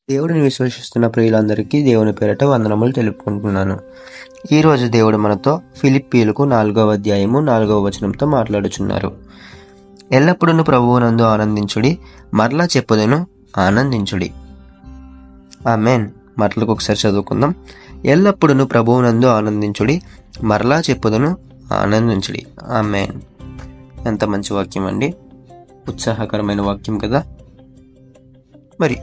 దేవుడిని విశ్వసిస్తున్న ప్రియులందరికీ దేవుని పేరిట వందనములు తెలుపుకుంటున్నాను. ఈరోజు దేవుడు మనతో ఫిలిప్పీలకు 4వ అధ్యాయము 4వ వచనంతో మాట్లాడుచున్నారు. ఎల్లప్పుడూ ప్రభువునందు ఆనందించుడి, మరలా చెప్పుదను ఆనందించుడి. ఆమేన్. మరలకు ఒకసారి చదువుకుందాం. ఎల్లప్పుడూ ప్రభువునందు ఆనందించుడి, మరలా చెప్పుదను ఆనందించుడి. ఆమేన్. ఎంత మంచి వాక్యం అండి, ఉత్సాహకరమైన వాక్యం కదా. మరి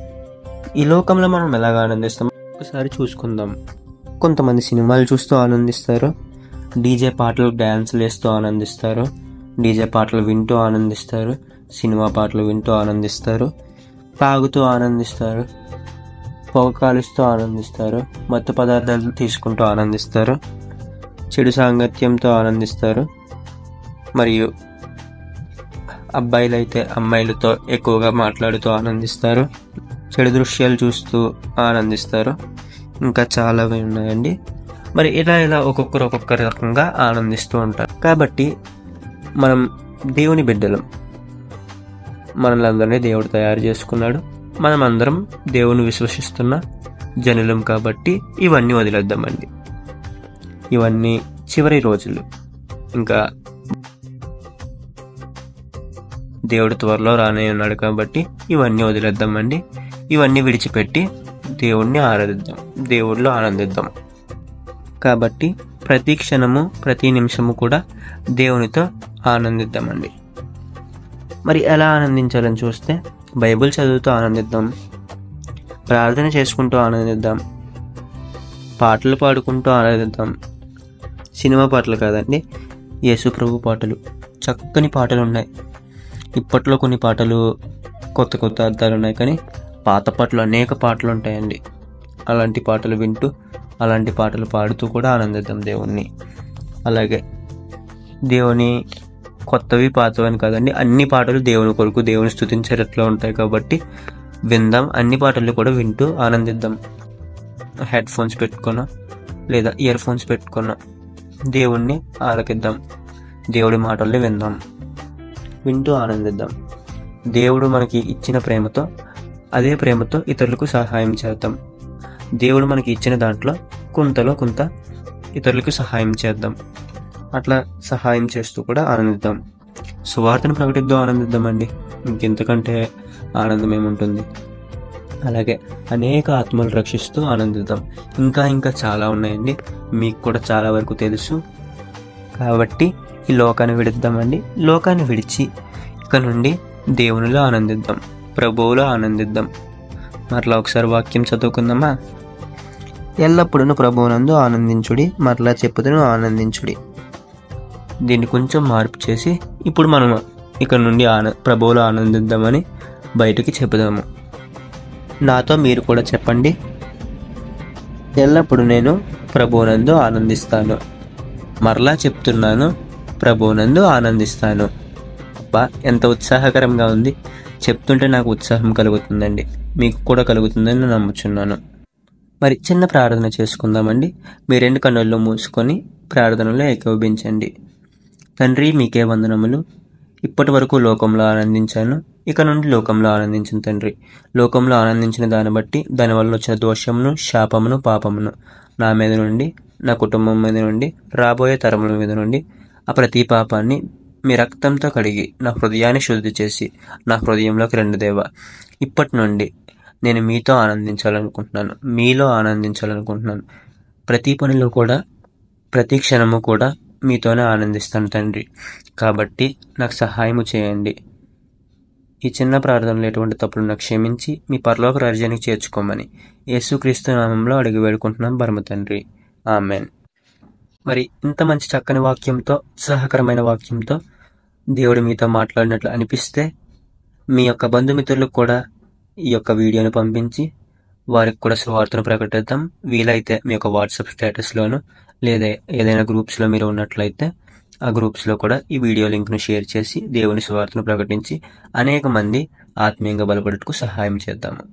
ఈ లోకంలో మనం ఎలాగ ఆనందిస్తాం ఒకసారి చూసుకుందాం. కొంతమంది సినిమాలు చూస్తూ ఆనందిస్తారు, డీజే పాటలు డ్యాన్సులు వేస్తూ ఆనందిస్తారు, డీజే పాటలు వింటూ ఆనందిస్తారు, సినిమా పాటలు వింటూ ఆనందిస్తారు, తాగుతూ ఆనందిస్తారు, పొగ కాలుస్తూ ఆనందిస్తారు, మత్తు పదార్థాలు తీసుకుంటూ ఆనందిస్తారు, చెడు సాంగత్యంతో ఆనందిస్తారు, మరియు అబ్బాయిలైతే అమ్మాయిలతో ఎక్కువగా మాట్లాడుతూ ఆనందిస్తారు, చెడు దృశ్యాలు చూస్తూ ఆనందిస్తారు, ఇంకా చాలా ఉన్నాయండి. మరి ఇలా ఒక్కొక్కరు ఒక్కొక్క రకంగా ఆనందిస్తూ ఉంటారు. కాబట్టి మనం దేవుని బిడ్డలం, మనలందరినీ దేవుడు తయారు చేసుకున్నాడు, మనం అందరం దేవుని విశ్వసిస్తున్న జనులం. కాబట్టి ఇవన్నీ వదిలేద్దామండి. ఇవన్నీ చివరి రోజులు, ఇంకా దేవుడు త్వరలో రానే ఉన్నాడు. కాబట్టి ఇవన్నీ వదిలేద్దామండి. ఇవన్నీ విడిచిపెట్టి దేవుణ్ణి ఆరాధిద్దాం, దేవుడిలో ఆనందిద్దాం. కాబట్టి ప్రతి క్షణము ప్రతి నిమిషము కూడా దేవునితో ఆనందిద్దామండి. మరి ఎలా ఆనందించాలని చూస్తే బైబిల్ చదువుతూ ఆనందిద్దాం, ప్రార్థన చేసుకుంటూ ఆనందిద్దాం, పాటలు పాడుకుంటూ ఆనందిద్దాం. సినిమా పాటలు కాదండి, యేసు ప్రభు పాటలు, చక్కని పాటలు ఉన్నాయి. ఇప్పట్లో కొన్ని పాటలు కొత్త అర్థాలు ఉన్నాయి, కానీ పాత పాటలు అనేక పాటలు ఉంటాయండి. అలాంటి పాటలు వింటూ అలాంటి పాటలు పాడుతూ కూడా ఆనందిద్దాం దేవుణ్ణి. అలాగే దేవుని కొత్తవి పాతవని కాదండి, అన్ని పాటలు దేవుని కొరకు, దేవుని స్తుతించేటట్లు ఉంటాయి. కాబట్టి విందాం, అన్ని పాటలు కూడా వింటూ ఆనందిద్దాం. హెడ్ ఫోన్స్ పెట్టుకున్నా లేదా ఇయర్ ఫోన్స్ పెట్టుకున్నా దేవుణ్ణి ఆలకిద్దాం, దేవుడి మాటల్ని విందాం, వింటూ ఆనందిద్దాం. దేవుడు మనకి ఇచ్చిన ప్రేమతో, అదే ప్రేమతో ఇతరులకు సహాయం చేద్దాం. దేవుడు మనకి ఇచ్చిన దాంట్లో కొంతలో కొంత ఇతరులకు సహాయం చేద్దాం. అట్లా సహాయం చేస్తూ కూడా ఆనందిద్దాం. సువార్తను ప్రకటిద్దాం, ఆనందిద్దామండి. ఇంకెంతకంటే ఆనందం ఏముంటుంది. అలాగే అనేక ఆత్మలు రక్షిస్తూ ఆనందిద్దాం. ఇంకా చాలా ఉన్నాయండి, మీకు కూడా చాలా వరకు తెలుసు. కాబట్టి ఈ లోకాన్ని విడిద్దామండి. లోకాన్ని విడిచి ఇక నుండి దేవునిలో ఆనందిద్దాం, ప్రభువులో ఆనందిద్దాం. మరలా ఒకసారి వాక్యం చదువుకుందామా? ఎల్లప్పుడూ ప్రభువునందు ఆనందించుడి, మరలా చెప్పుదును ఆనందించుడి. దీన్ని కొంచెం మార్పు చేసి ఇప్పుడు మనం ఇక్కడ నుండి ప్రభువులో ఆనందిద్దామని బయటికి చెప్పుదాము. నాతో మీరు కూడా చెప్పండి. ఎల్లప్పుడూ నేను ప్రభువునందు ఆనందిస్తాను, మరలా చెప్తున్నాను, ప్రభువునందు ఆనందిస్తాను. అబ్బా, ఎంత ఉత్సాహకరంగా ఉంది. చెప్తుంటే నాకు ఉత్సాహం కలుగుతుందండి, మీకు కూడా కలుగుతుందని నేను నమ్ముచున్నాను. మరి చిన్న ప్రార్థన చేసుకుందామండి. మీ 2 కన్నుల్లో మూసుకొని ప్రార్థనలో ఏకోపించండి. తండ్రి, మీకే వందనములు. ఇప్పటి వరకు లోకంలో ఆనందించాను, ఇక నుండి లోకంలో ఆనందించిన తండ్రి. లోకంలో ఆనందించిన దాన్ని బట్టి దానివల్ల వచ్చిన దోషమును, శాపమును, పాపమును నా మీద నుండి, నా కుటుంబం మీద నుండి, రాబోయే తరముల మీద నుండి ఆ ప్రతి పాపాన్ని మీ రక్తంతో కడిగి నా హృదయాన్ని శుద్ధి చేసి నా హృదయంలోకి రండి దేవా. ఇప్పటి నుండి నేను మీతో ఆనందించాలనుకుంటున్నాను, మీలో ఆనందించాలనుకుంటున్నాను. ప్రతి పనిలో కూడా, ప్రతి క్షణము కూడా మీతోనే ఆనందిస్తాను తండ్రి. కాబట్టి నాకు సహాయము చేయండి. ఈ చిన్న ప్రార్థనలో ఎటువంటి తప్పులు నాకు క్షమించి మీ పరలోక రాజ్యానికి చేర్చుకోమని యేసుక్రీస్తు నామంలో అడిగి వేడుకుంటున్నాం పరమ తండ్రి. ఆమెన్. మరి ఇంత మంచి చక్కని వాక్యంతో, ఉత్సాహకరమైన వాక్యంతో దేవుడు మీతో మాట్లాడినట్లు అనిపిస్తే మీ యొక్క బంధుమిత్రులకు కూడా ఈ యొక్క వీడియోను పంపించి వారికి కూడా సువార్తను ప్రకటిద్దాం. వీలైతే మీ యొక్క వాట్సాప్ స్టేటస్లోను లేదా ఏదైనా గ్రూప్స్లో మీరు ఉన్నట్లయితే ఆ గ్రూప్స్లో కూడా ఈ వీడియో లింక్ను షేర్ చేసి దేవుని సువార్తను ప్రకటించి అనేక మంది ఆత్మీయంగా బలపడటకు సహాయం చేద్దాము.